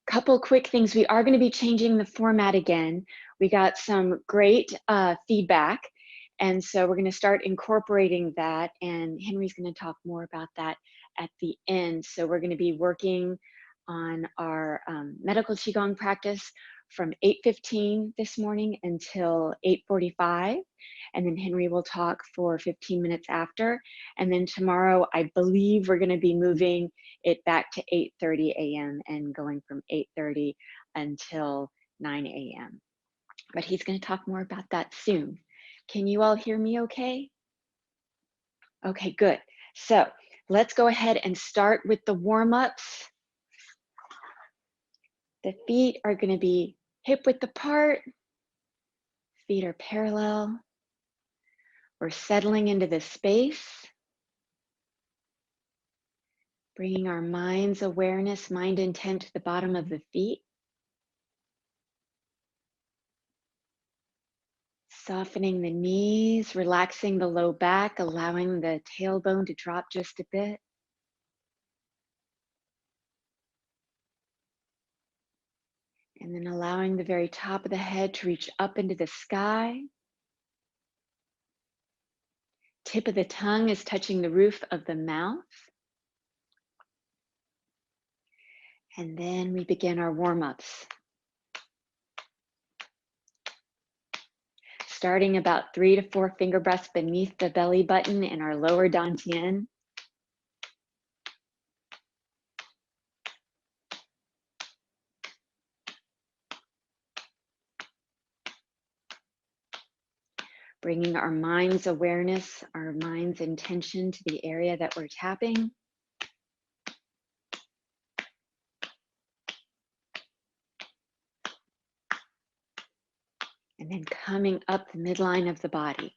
Couple quick things. We are going to be changing the format again. We got some great feedback, and so we're going to start incorporating that, and Henry's going to talk more about that at the end. So we're going to be working on our medical Qigong practice from 8:15 this morning until 8:45, and then Henry will talk for 15 minutes after, and then tomorrow I believe we're going to be moving it back to 8:30 a.m. and going from 8:30 until 9 a.m. But he's going to talk more about that soon. Can you all hear me okay? Okay, good. So let's go ahead and start with the warm-ups. The feet are going to be hip-width apart. Feet are parallel. We're settling into this space. Bringing our mind's awareness, mind intent to the bottom of the feet. Softening the knees, relaxing the low back, allowing the tailbone to drop just a bit. And then allowing the very top of the head to reach up into the sky. Tip of the tongue is touching the roof of the mouth. And then we begin our warm-ups. Starting about 3 to 4 finger breaths beneath the belly button in our lower dantian. Bringing our mind's awareness, our mind's intention to the area that we're tapping. And then coming up the midline of the body.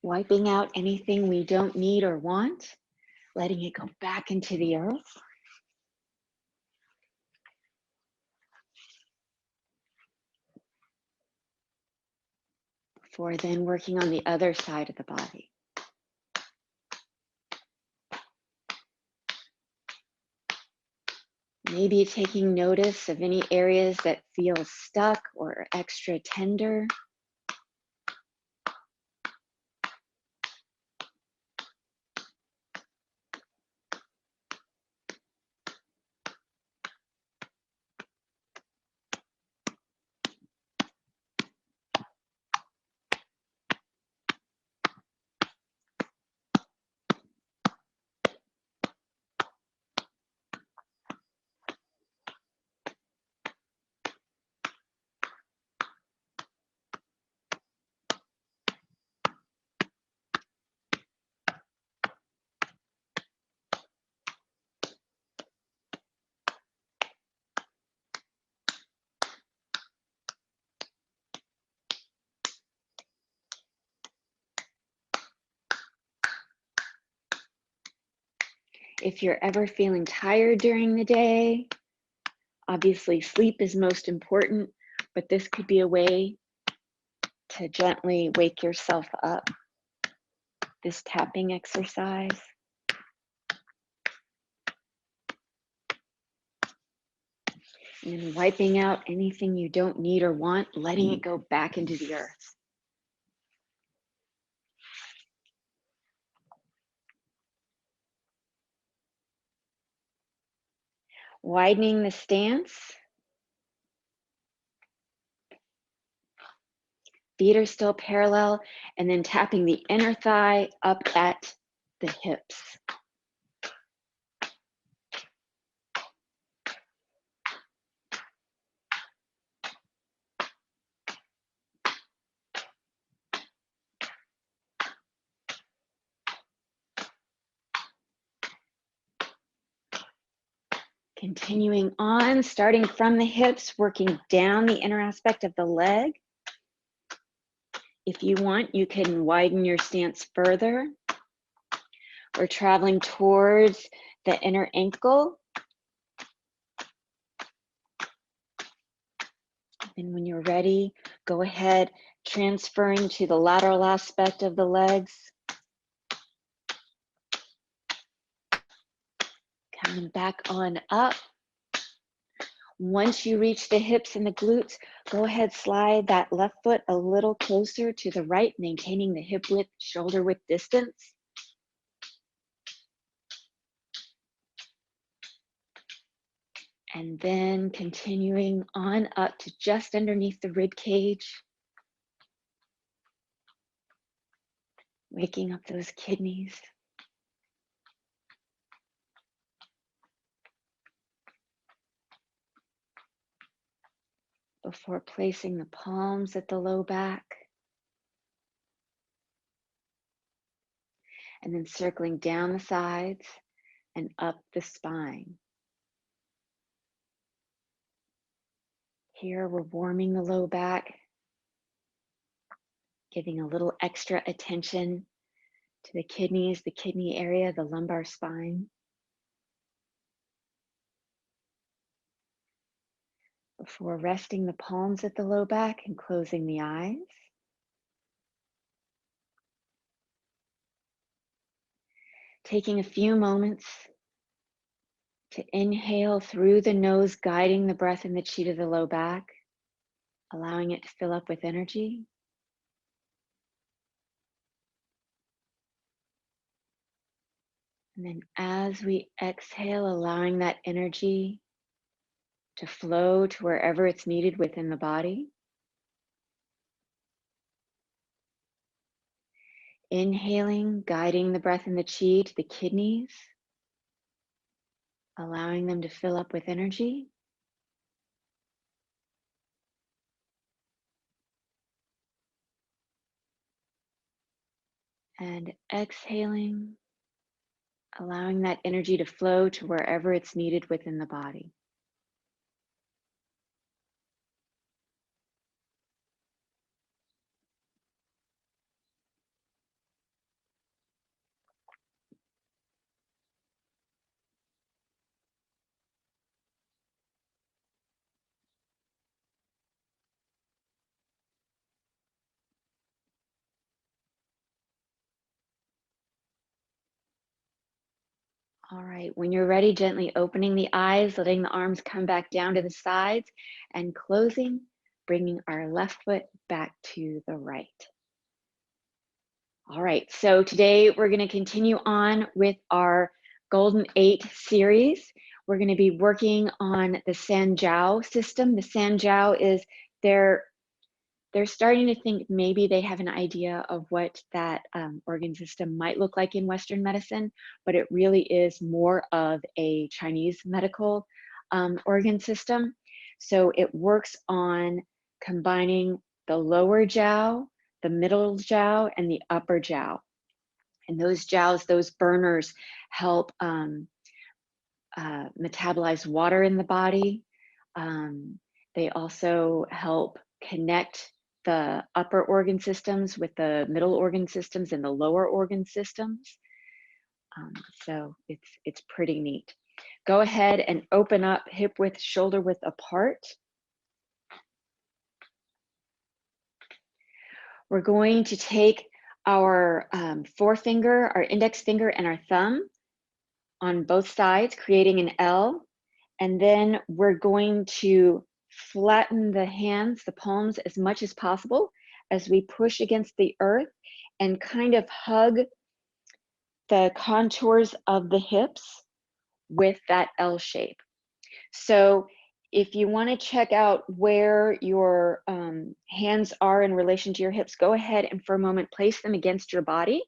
Wiping out anything we don't need or want, letting it go back into the earth. Before then working on the other side of the body. Maybe taking notice of any areas that feel stuck or extra tender. If you're ever feeling tired during the day, obviously sleep is most important, but this could be a way to gently wake yourself up. This tapping exercise. And then wiping out anything you don't need or want, letting it go back into the earth. Widening the stance. Feet are still parallel, and then tapping the inner thigh up at the hips. Continuing on, starting from the hips, working down the inner aspect of the leg. If you want, you can widen your stance further. We're traveling towards the inner ankle. And when you're ready, go ahead, transferring to the lateral aspect of the legs. Coming back on up. Once you reach the hips and the glutes, go ahead, slide that left foot a little closer to the right, maintaining the hip width, shoulder width distance. And then continuing on up to just underneath the rib cage. Waking up those kidneys. Before placing the palms at the low back. And then circling down the sides and up the spine. Here we're warming the low back, giving a little extra attention to the kidneys, the kidney area, the lumbar spine. Before resting the palms at the low back and closing the eyes. Taking a few moments to inhale through the nose, guiding the breath in the chi to the low back, allowing it to fill up with energy. And then as we exhale, allowing that energy to flow to wherever it's needed within the body. Inhaling, guiding the breath in the chi to the kidneys, allowing them to fill up with energy. And exhaling, allowing that energy to flow to wherever it's needed within the body. All right, when you're ready, gently opening the eyes, letting the arms come back down to the sides and closing, bringing our left foot back to the right. All right, so today we're going to continue on with our Golden 8 series. We're going to be working on the Sanjiao system. The Sanjiao is they're starting to think maybe they have an idea of what that organ system might look like in Western medicine, but it really is more of a Chinese medical organ system. So it works on combining the lower jiao, the middle jiao, and the upper jiao. And those jiaos, those burners, help metabolize water in the body. They also help connect the upper organ systems with the middle organ systems and the lower organ systems. So it's pretty neat. Go ahead and open up hip width, shoulder width apart. We're going to take our forefinger, our index finger, and our thumb on both sides, creating an L. And then we're going to flatten the hands, the palms, as much as possible as we push against the earth and kind of hug the contours of the hips with that L shape. So if you want to check out where your hands are in relation to your hips, go ahead and for a moment place them against your body.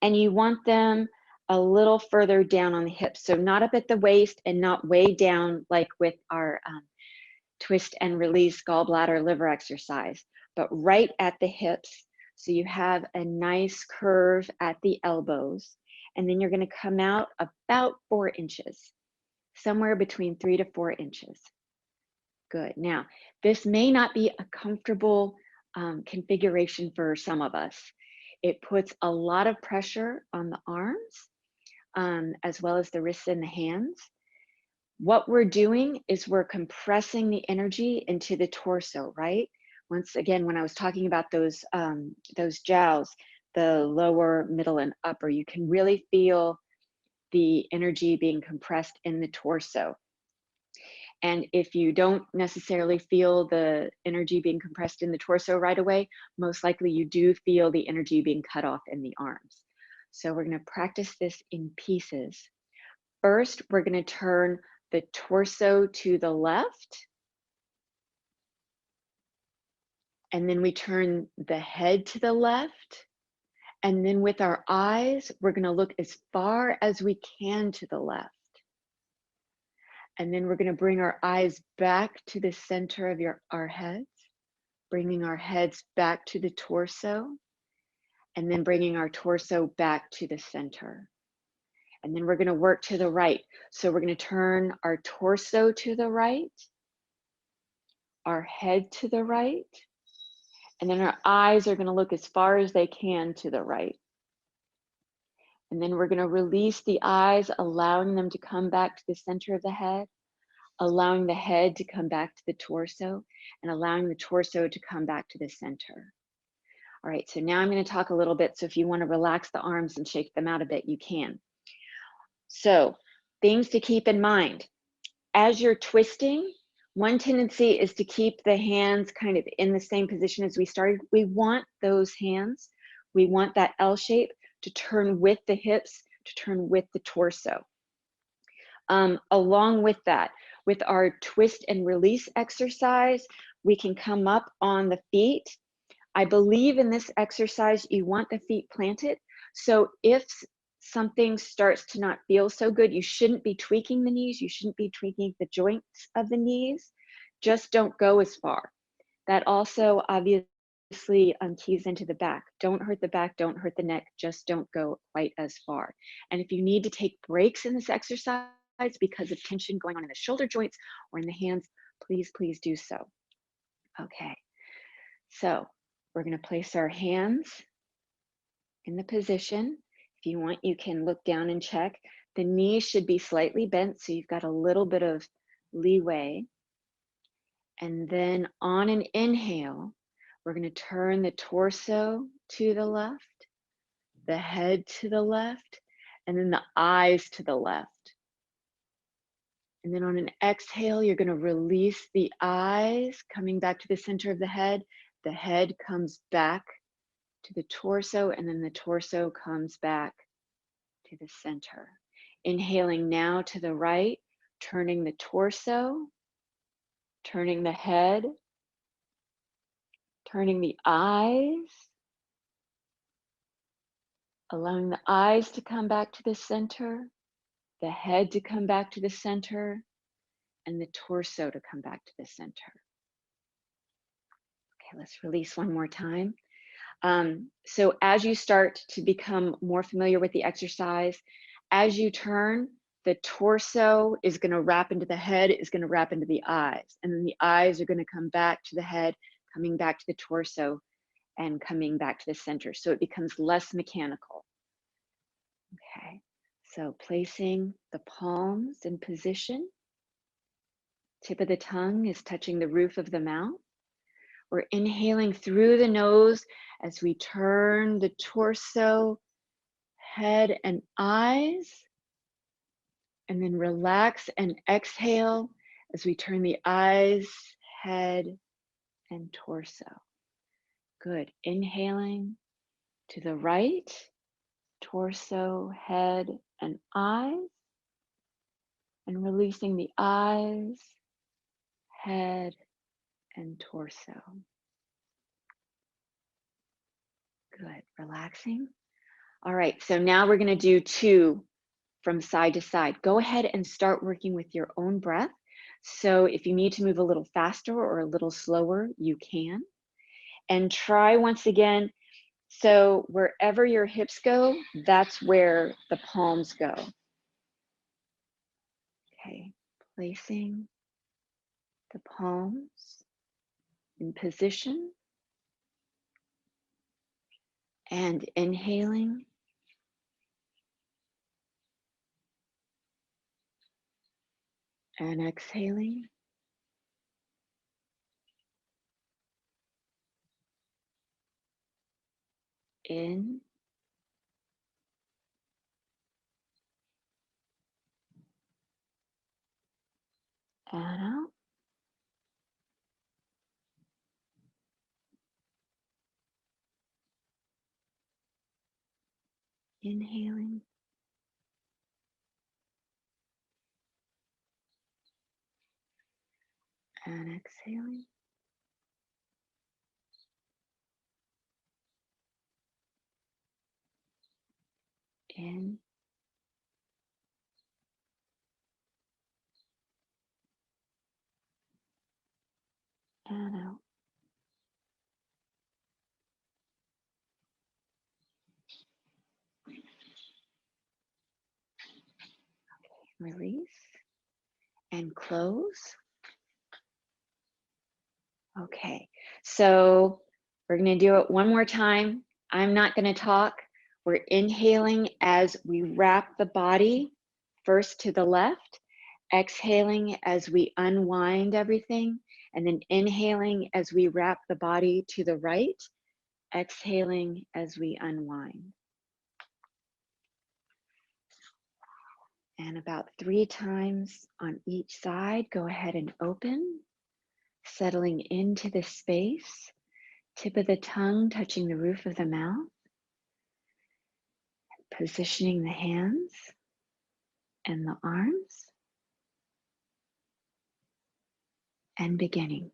And you want them a little further down on the hips. So not up at the waist and not way down like with our twist and release gallbladder liver exercise, but right at the hips. So you have a nice curve at the elbows. And then you're going to come out about 4 inches, somewhere between 3 to 4 inches. Good. Now, this may not be a comfortable configuration for some of us. It puts a lot of pressure on the arms, as well as the wrists and the hands. What we're doing is we're compressing the energy into the torso, right? Once again, when I was talking about those jowls, the lower, middle, and upper, you can really feel the energy being compressed in the torso. And if you don't necessarily feel the energy being compressed in the torso right away, most likely you do feel the energy being cut off in the arms. So we're going to practice this in pieces. First, we're going to turn the torso to the left. And then we turn the head to the left. And then with our eyes, we're going to look as far as we can to the left. And then we're going to bring our eyes back to the center of our heads, bringing our heads back to the torso, and then bringing our torso back to the center. And then we're going to work to the right. So we're going to turn our torso to the right, our head to the right, and then our eyes are going to look as far as they can to the right. And then we're going to release the eyes, allowing them to come back to the center of the head, allowing the head to come back to the torso, and allowing the torso to come back to the center. All right, so now I'm going to talk a little bit. So if you want to relax the arms and shake them out a bit, you can. So things to keep in mind. As you're twisting, one tendency is to keep the hands kind of in the same position as we started. We want those hands, we want that L shape to turn with the hips, to turn with the torso. Along with that, with our twist and release exercise, we can come up on the feet. I believe in this exercise, you want the feet planted. So if something starts to not feel so good, you shouldn't be tweaking the knees. You shouldn't be tweaking the joints of the knees. Just don't go as far. That also obviously keys into the back. Don't hurt the back, don't hurt the neck, just don't go quite as far. And if you need to take breaks in this exercise because of tension going on in the shoulder joints or in the hands, please, please do so. Okay, so we're going to place our hands in the position. If you want, you can look down and check. The knees should be slightly bent, so you've got a little bit of leeway. And then on an inhale, we're going to turn the torso to the left, the head to the left, and then the eyes to the left. And then on an exhale, you're going to release the eyes, coming back to the center of the head. The head comes back to the torso, and then the torso comes back to the center. Inhaling now to the right, turning the torso, turning the head, turning the eyes, allowing the eyes to come back to the center, the head to come back to the center, and the torso to come back to the center. Okay, let's release one more time. So as you start to become more familiar with the exercise, as you turn, the torso is going to wrap into the head, is going to wrap into the eyes, and then the eyes are going to come back to the head, coming back to the torso, and coming back to the center. So it becomes less mechanical. Okay, so placing the palms in position. Tip of the tongue is touching the roof of the mouth. We're inhaling through the nose as we turn the torso, head, and eyes. And then relax and exhale as we turn the eyes, head, and torso. Good. Inhaling to the right, torso, head, and eyes. and releasing the eyes, head, and torso. Good, relaxing. All right, so now we're gonna do 2 from side to side. Go ahead and start working with your own breath. So if you need to move a little faster or a little slower, you can. And try once again, so wherever your hips go, that's where the palms go. Okay, placing the palms in position and inhaling and exhaling. In and out. Inhaling and exhaling. In and out. Release and close. Okay, so we're going to do it one more time. I'm not going to talk. We're inhaling as we wrap the body first to the left, exhaling as we unwind everything, and then inhaling as we wrap the body to the right, exhaling as we unwind. And about 3 times on each side, go ahead and open, settling into the space, tip of the tongue touching the roof of the mouth, positioning the hands and the arms, and beginning.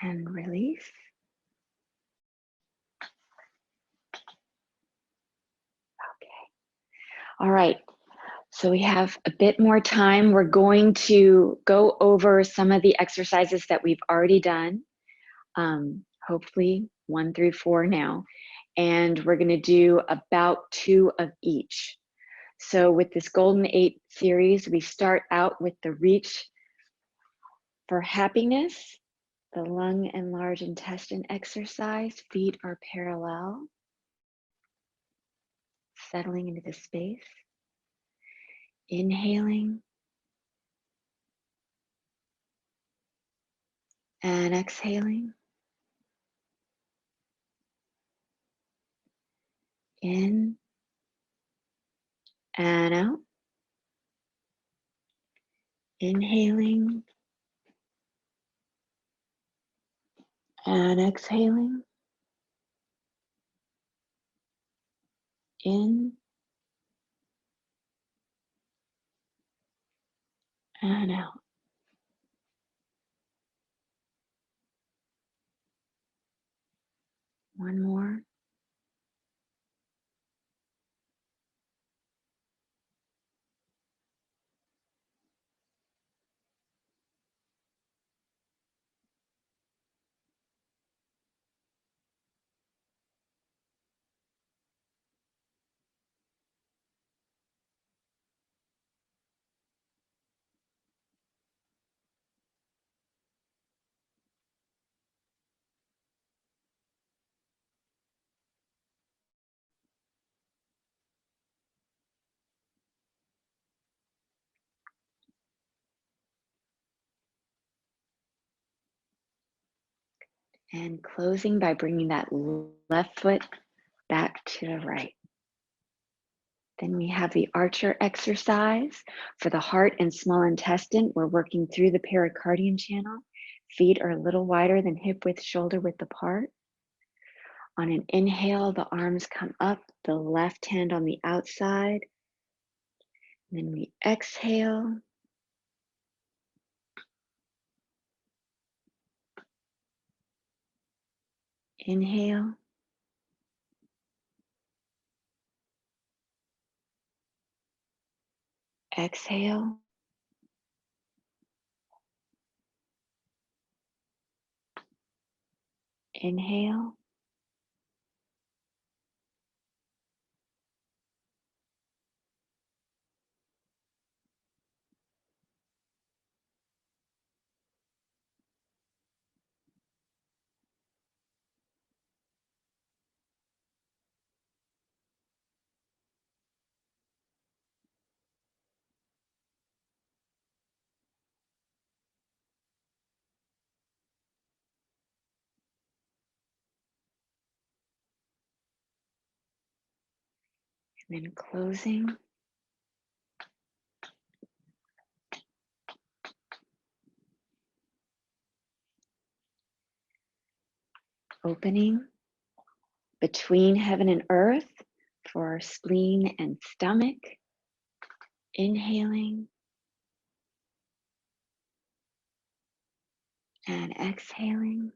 And release. Okay. All right. So we have a bit more time. We're going to go over some of the exercises that we've already done, hopefully 1 through 4 now. And we're going to do about 2 of each. So with this Golden 8 series, we start out with the reach for happiness, the lung and large intestine exercise. Feet are parallel, settling into the space. Inhaling And exhaling. In and out. Inhaling and exhaling. In and out. One more. And closing by bringing that left foot back to the right. Then we have the archer exercise for the heart and small intestine. We're working through the pericardium channel. Feet are a little wider than hip width, shoulder width apart. On an inhale, the arms come up, the left hand on the outside. Then we exhale. Inhale. Exhale. Inhale. And then closing. Opening between heaven and earth for our spleen and stomach. Inhaling and exhaling.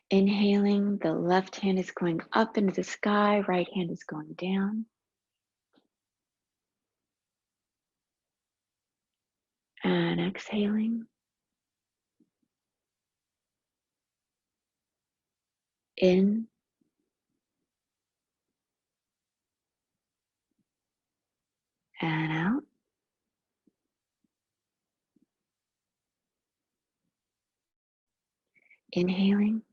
Inhaling, the left hand is going up into the sky, right hand is going down. And exhaling. In and out. Inhaling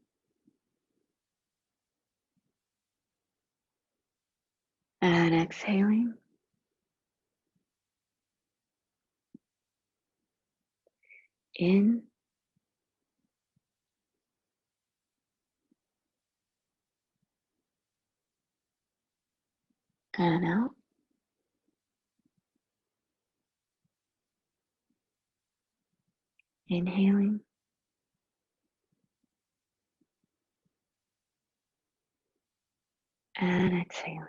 and exhaling. In and out. Inhaling and exhaling.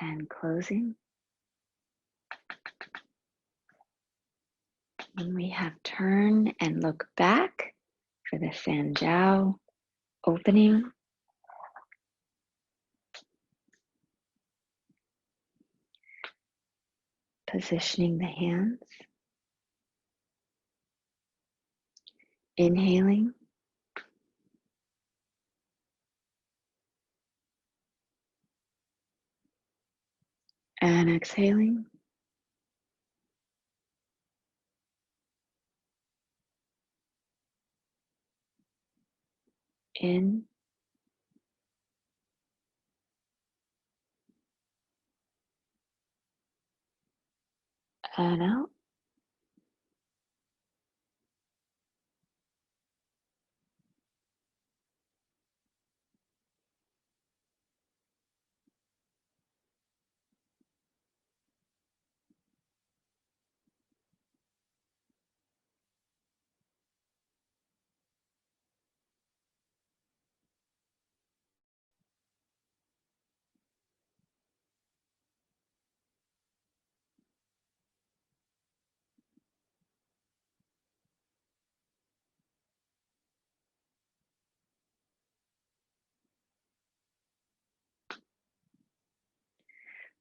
and closing. When we have turn and look back for the Sanjiao opening. Positioning the hands. Inhaling. And exhaling. In. And out.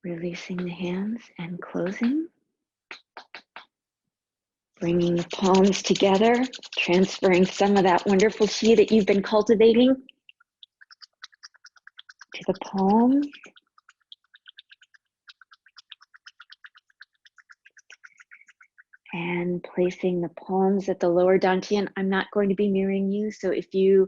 Releasing the hands and closing. Bringing the palms together, transferring some of that wonderful qi that you've been cultivating to the palms. And placing the palms at the lower dantian. I'm not going to be mirroring you, so if you,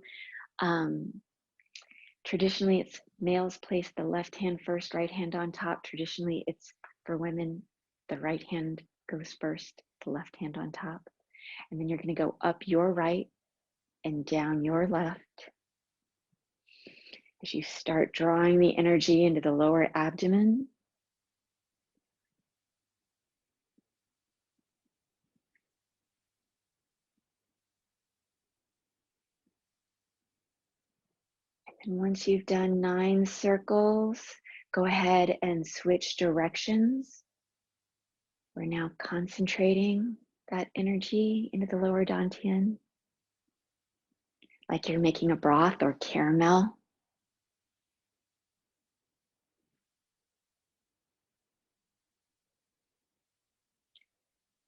traditionally it's males place the left hand first, right hand on top. Traditionally it's for women, the right hand goes first, the left hand on top. And then you're going to go up your right and down your left as you start drawing the energy into the lower abdomen. And once you've done 9 circles, go ahead and switch directions. We're now concentrating that energy into the lower dantian, like you're making a broth or caramel.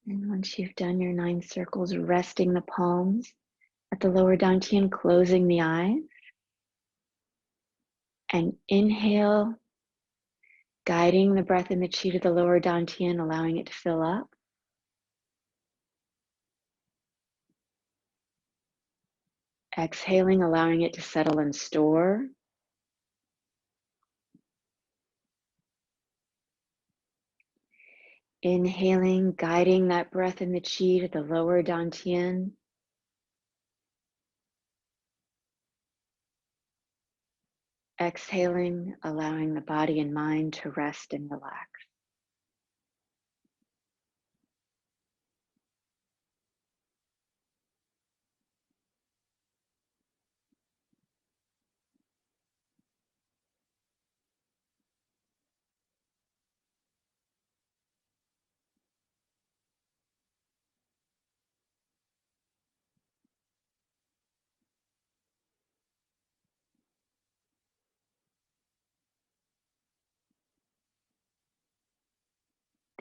And once you've done your 9 circles, resting the palms at the lower dantian, closing the eyes. And inhale, guiding the breath in the qi to the lower dantian, allowing it to fill up. Exhaling, allowing it to settle and store. Inhaling, guiding that breath in the qi to the lower dantian. Exhaling, allowing the body and mind to rest and relax.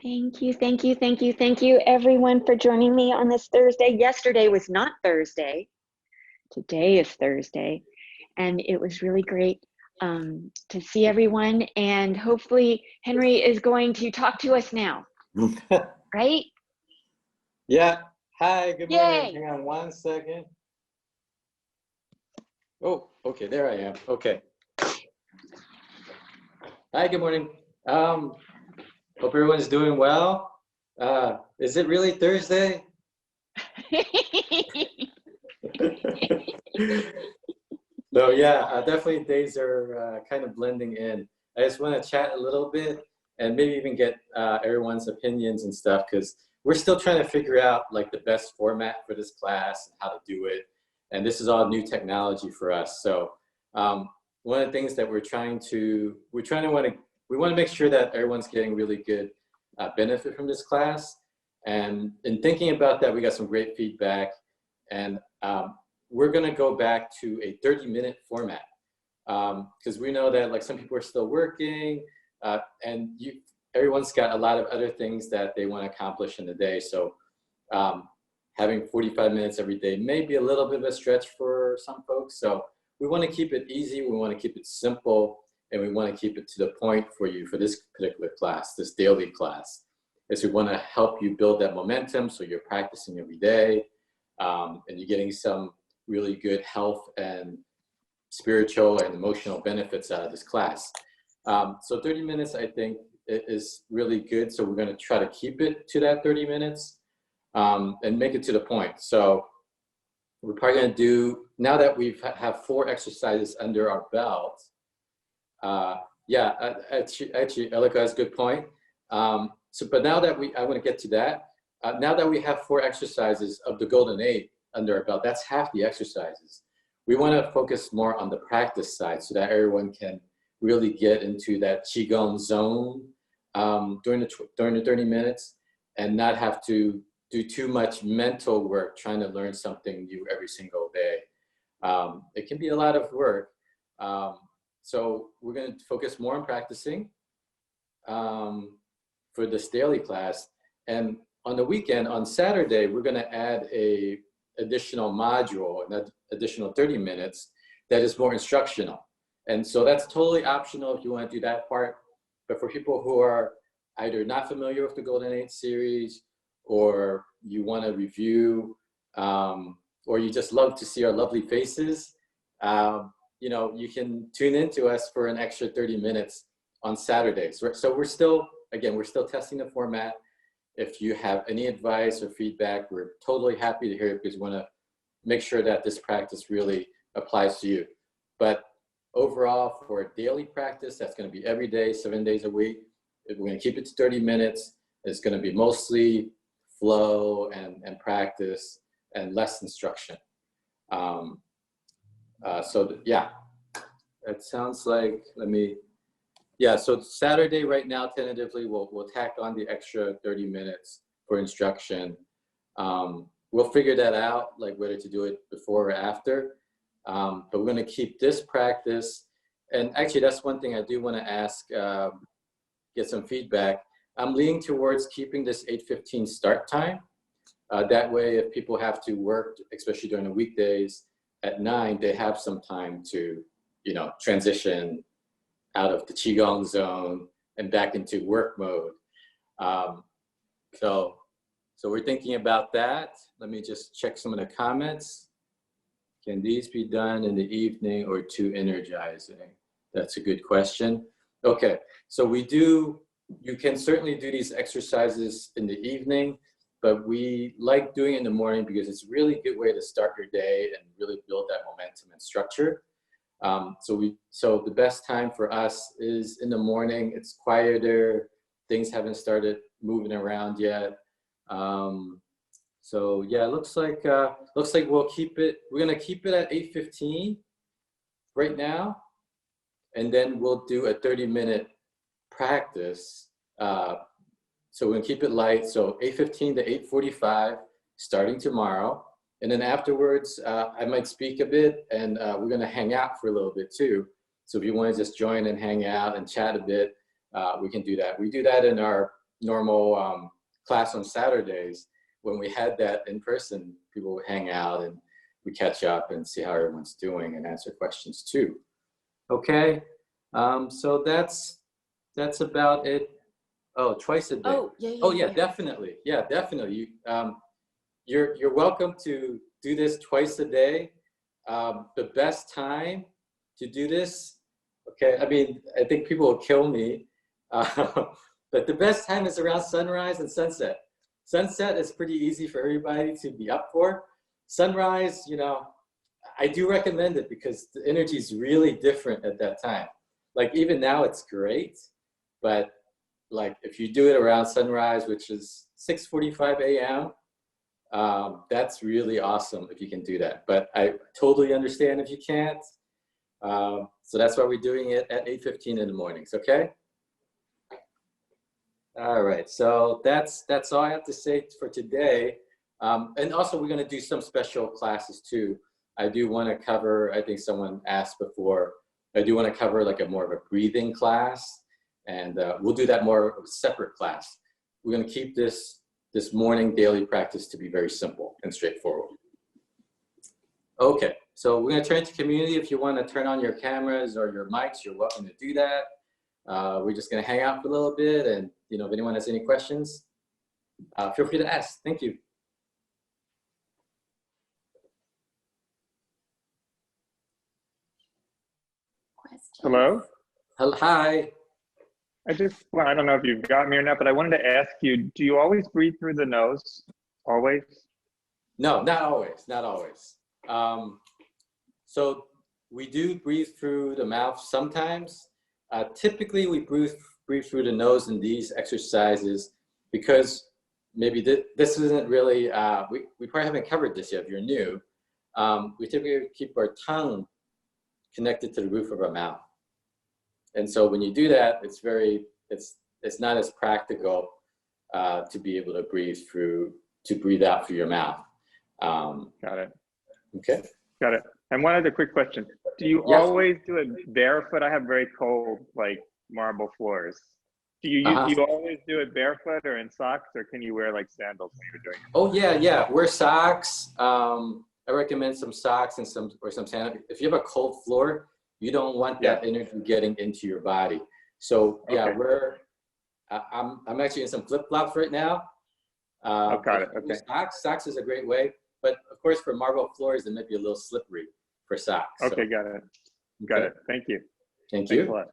Thank you, thank you, thank you, thank you everyone for joining me on this Thursday. Yesterday was not Thursday. Today is Thursday. And it was really great to see everyone. And hopefully Henry is going to talk to us now, right? Yeah. Hi, good morning. Yay. Hang on 1 second. Oh, okay, there I am. Okay. Hi, good morning. Hope everyone's doing well. Is it really Thursday? So yeah, definitely days are kind of blending in. I just want to chat a little bit and maybe even get everyone's opinions and stuff, because we're still trying to figure out like the best format for this class and how to do it. And this is all new technology for us. So one of the things that we're trying to want to we want to make sure that everyone's getting really good benefit from this class. And in thinking about that, we got some great feedback, and we're going to go back to a 30-minute format, because we know that like some people are still working, and everyone's got a lot of other things that they want to accomplish in the day. So having 45 minutes every day may be a little bit of a stretch for some folks. So we want to keep it easy, we want to keep it simple, and we want to keep it to the point for you for this particular class, this daily class. Is we want to help you build that momentum so you're practicing every day, and you're getting some really good health and spiritual and emotional benefits out of this class. So 30 minutes, I think, is really good. So we're going to try to keep it to that 30 minutes and make it to the point. So we're probably going to do, now that we have 4 exercises under our belt, actually, Elika has a good point. But now that I want to get to that. Now that we have 4 exercises of the Golden 8 under our belt, that's half the exercises. We want to focus more on the practice side so that everyone can really get into that Qigong zone during the 30 minutes and not have to do too much mental work trying to learn something new every single day. It can be a lot of work. So we're going to focus more on practicing for this daily class. And on the weekend, on Saturday, we're going to add a additional module, an additional 30 minutes that is more instructional. And so that's totally optional if you want to do that part. But for people who are either not familiar with the Golden 8 series, or you want to review, or you just love to see our lovely faces, you know, you can tune into us for an extra 30 minutes on Saturdays. So we're still testing the format. If you have any advice or feedback, we're totally happy to hear it, because we want to make sure that this practice really applies to you. But overall, for a daily practice, that's going to be every day, 7 days a week. If we're going to keep it to 30 minutes, it's going to be mostly flow and practice and less instruction. That sounds like, so Saturday right now, tentatively, we'll tack on the extra 30 minutes for instruction. We'll figure that out, like whether to do it before or after. But we're going to keep this practice. And actually, that's one thing I do want to ask, get some feedback. I'm leaning towards keeping this 8:15 start time. That way, if people have to work, especially during the weekdays at 9, they have some time to, you know, transition out of the Qigong zone and back into work mode. So we're thinking about that. Let me just check some of the comments. Can these be done in the evening or too energizing? That's a good question. Okay, so you can certainly do these exercises in the evening, but we like doing it in the morning because it's a really good way to start your day and really build that momentum and structure. So the best time for us is in the morning. It's quieter. Things haven't started moving around yet. So yeah, looks like we'll keep it. We're gonna keep it at 8:15 right now, and then we'll do a 30-minute practice. So we're gonna keep it light. So 8:15 to 8:45, starting tomorrow. And then afterwards, I might speak a bit, and we're gonna hang out for a little bit too. So if you wanna just join and hang out and chat a bit, we can do that. We do that in our normal class on Saturdays. When we had that in person, people would hang out and we catch up and see how everyone's doing and answer questions too. Okay, so that's about it. Oh, twice a day. Oh yeah, definitely. Yeah, definitely. You're welcome to do this twice a day. The best time to do this, okay, I mean, I think people will kill me, but the best time is around sunrise and sunset. Sunset is pretty easy for everybody to be up for. Sunrise, you know, I do recommend it because the energy is really different at that time. Like even now it's great, but like if you do it around sunrise, which is 6:45 a.m., that's really awesome if you can do that. But I totally understand if you can't. So that's why we're doing it at 8:15 in the mornings, okay? All right, so that's all I have to say for today. And also, we're going to do some special classes too. I do want to cover. I think someone asked before. I do want to cover like a more of a breathing class, and we'll do that more of a separate class. We're going to keep this morning daily practice to be very simple and straightforward. Okay, so we're going to turn to community. If you want to turn on your cameras or your mics, you're welcome to do that. We're just going to hang out for a little bit, and if anyone has any questions, feel free to ask. Thank you. Hello? Hi. I don't know if you've got me or not, but I wanted to ask you, do you always breathe through the nose? Always? No, not always, not always. So we do breathe through the mouth sometimes. Typically, we breathe through the nose in these exercises because maybe this isn't really, we probably haven't covered this yet if you're new. We typically keep our tongue connected to the roof of our mouth. And so when you do that, it's not as practical to be able to breathe out through your mouth. Got it. Okay. Got it. And one other quick question. Do you Yes. always do it barefoot? I have very cold, like marble floors. Do you always do it barefoot or in socks, or can you wear like sandals when you're doing it? Oh yeah. Wear socks. I recommend some socks and some sandals. If you have a cold floor, you don't want that energy getting into your body. So yeah, I'm actually in some flip flops right now. Got it. Okay. Socks is a great way, but of course for marble floors, it might be a little slippery for socks. Okay, got it. Got it. Thank you. Thank you. Thanks a lot.